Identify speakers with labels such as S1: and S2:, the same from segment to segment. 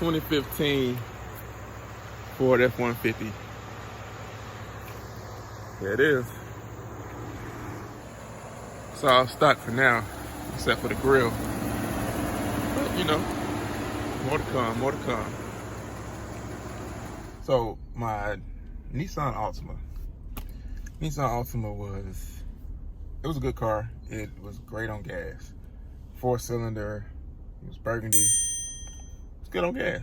S1: 2015 Ford F-150. There it is. It's all stock for now, except for the grill. But you know, more to come, more to come. So my Nissan Altima. It was a good car. It was great on gas. 4-cylinder, it was burgundy. It's good on gas.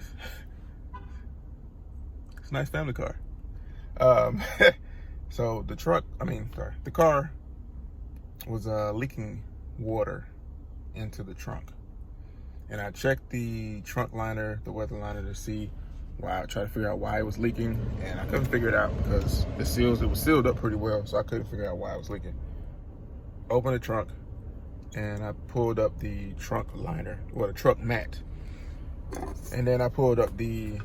S1: It's a nice family car. So the car was leaking water into the trunk. And I checked the trunk liner, the weather liner, to see why. I tried to figure out why it was leaking, and I couldn't figure it out because it was sealed up pretty well, so I couldn't figure out why it was leaking. Opened the trunk, and I pulled up the trunk liner, the trunk mat. And then I pulled up the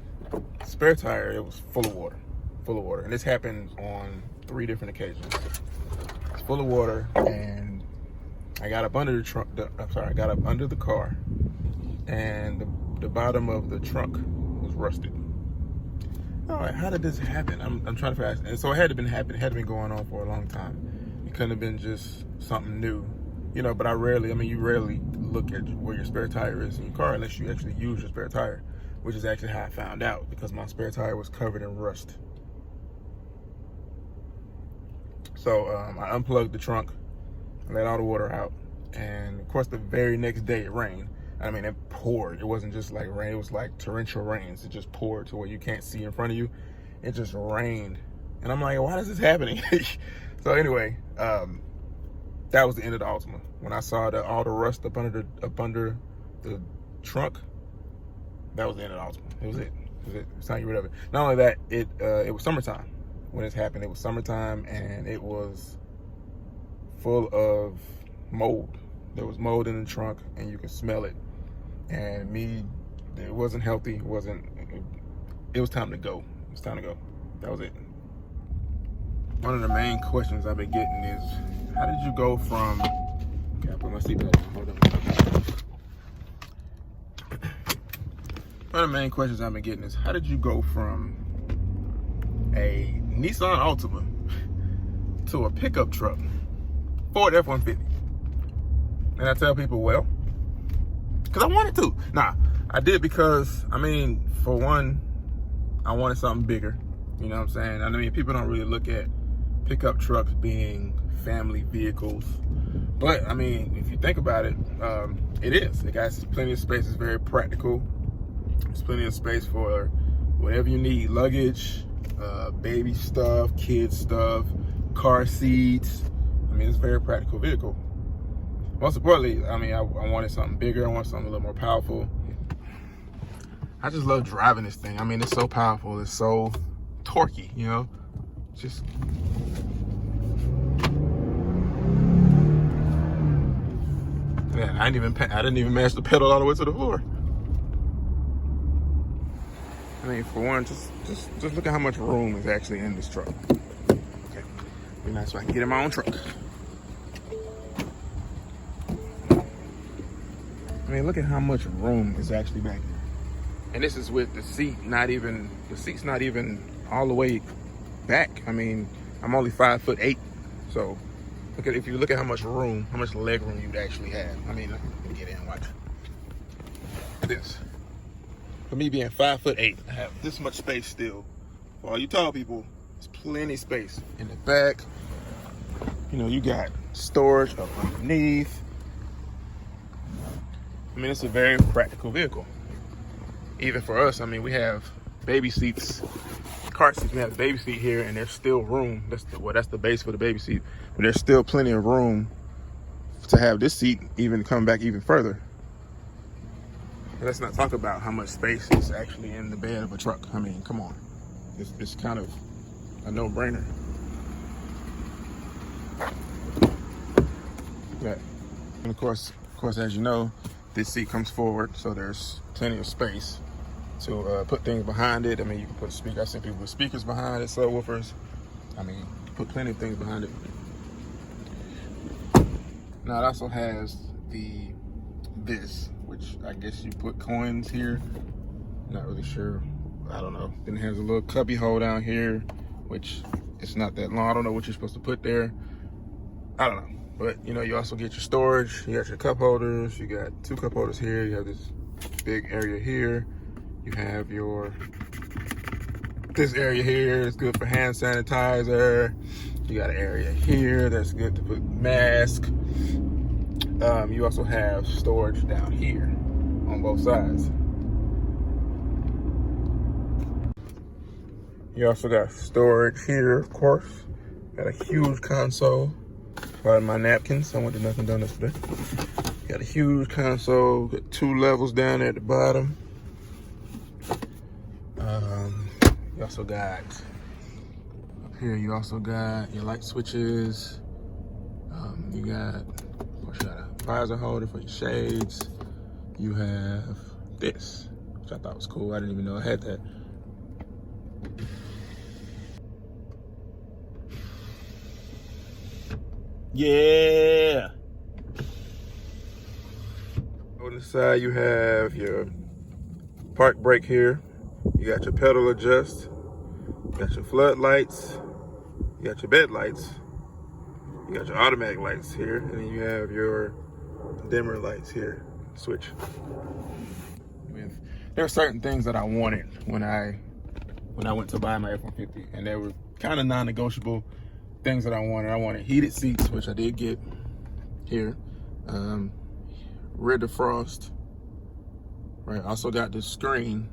S1: spare tire. It was full of water. And this happened on 3 different occasions. It's full of water, and I got up under I got up under the car, and the bottom of the trunk was rusted. All right, how did this happen? I'm trying to figure out. And so it had been going on for a long time. It couldn't have been just something new, you know. But you rarely look at where your spare tire is in your car unless you actually use your spare tire, which is actually how I found out, because my spare tire was covered in rust. So I unplugged the trunk, let all the water out, and of course the very next day it rained. It poured. It wasn't just like rain, it was like torrential rains. It just poured to where you can't see in front of you. It just rained. And I'm like, why is this happening? So anyway, that was the end of the Altima. When I saw all the rust up under the trunk, that was the end of the Altima. It was it. It's time to get rid of it. Not only that, it was summertime when this happened. It was summertime, and it was full of mold. There was mold in the trunk, and you could smell it. And it wasn't healthy. It was time to go. It was time to go. That was it. One of the main questions I've been getting is, how did you go from, okay, I put my seatbelt on, hold on. One of the main questions I've been getting is, how did you go from a Nissan Altima to a pickup truck, Ford F-150? And I tell people, well, because I wanted to. Nah, I did because, for one, I wanted something bigger. You know what I'm saying? People don't really look at pickup trucks being family vehicles. But, if you think about it, it is. It got plenty of space. It's very practical. There's plenty of space for whatever you need. Luggage, baby stuff, kid stuff, car seats. It's a very practical vehicle. Most importantly, I wanted something bigger. I wanted something a little more powerful. I just love driving this thing. It's so powerful. It's so torquey, you know? Just... Man, I didn't even manage to pedal all the way to the floor. For one, just look at how much room is actually in this truck. Okay, be nice if I can get in my own truck. Look at how much room is actually back here. And this is with the seat's not even all the way back. I'm only 5'8", so if you look at how much room, how much leg room you'd actually have. Let me get in, watch. Look at this. For me being 5'8", I have this much space still. For all you tall people, there's plenty of space in the back. You got storage up underneath. It's a very practical vehicle. Even for us, we have baby seats, car seats. We have a baby seat here, and there's still room. That's the base for the baby seat. But there's still plenty of room to have this seat even come back even further. And let's not talk about how much space is actually in the bed of a truck. Come on. It's kind of a no-brainer. Yeah. And of course, as you know, this seat comes forward, so there's plenty of space to put things behind it. You can put a speaker. I've seen people with speakers behind it, subwoofers. Put plenty of things behind it. Now it also has this, which I guess you put coins here. Not really sure. I don't know. Then it has a little cubby hole down here, which it's not that long. I don't know what you're supposed to put there. I don't know. But you know, you also get your storage. You got your cup holders. You got 2 cup holders here. You have this big area here. You have this area here is good for hand sanitizer. You got an area here that's good to put mask. You also have storage down here on both sides. You also got storage here, of course. Got a huge console. Pardon my napkins. I went to Dunkin' Donuts today. Got a huge console. Got 2 levels down there at the bottom. You also got up here. You also got your light switches. You got, of course, you got a visor holder for your shades. You have this, which I thought was cool. I didn't even know I had that. Yeah. On the side, you have your park brake here. You got your pedal adjust. You got your floodlights. You got your bed lights. You got your automatic lights here, and then you have your dimmer lights here. Switch. There are certain things that I wanted when I went to buy my F-150, and they were kind of non-negotiable things that I wanted. I wanted heated seats, which I did get here. Rear defrost. Right. I also got the screen.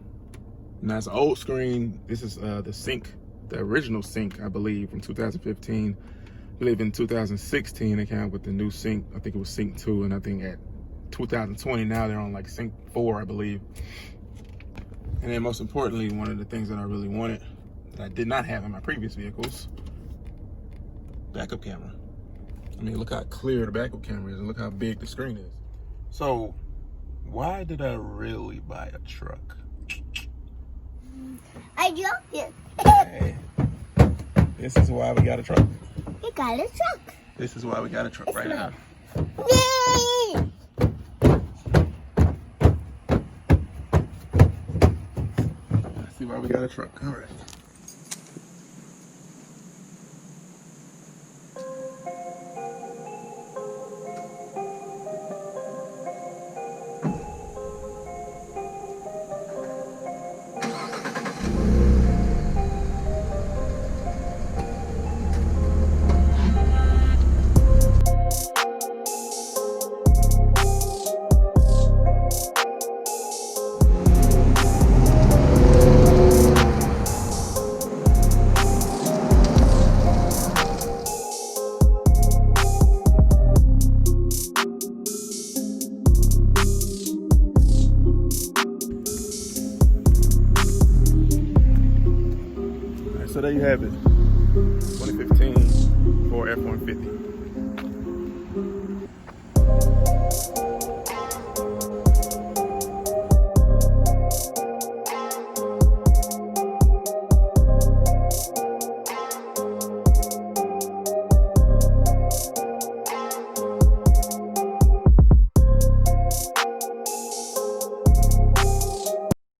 S1: And that's an old screen. This is the sync, the original sync, I believe, from 2015. I believe in 2016 they came out with the new sync. I think it was sync 2, and I think at 2020 now they're on like sync 4, I believe. And then most importantly, one of the things that I really wanted that I did not have in my previous vehicles, backup camera. I mean, look how clear the backup camera is and look how big the screen is. So why did I really buy a truck?
S2: I love it.
S1: Hey, this is why we got a truck.
S2: You got a truck.
S1: This is why we got a truck right now.
S2: Yay!
S1: See why we got a truck. All right. So there you have it, 2015 Ford F-150.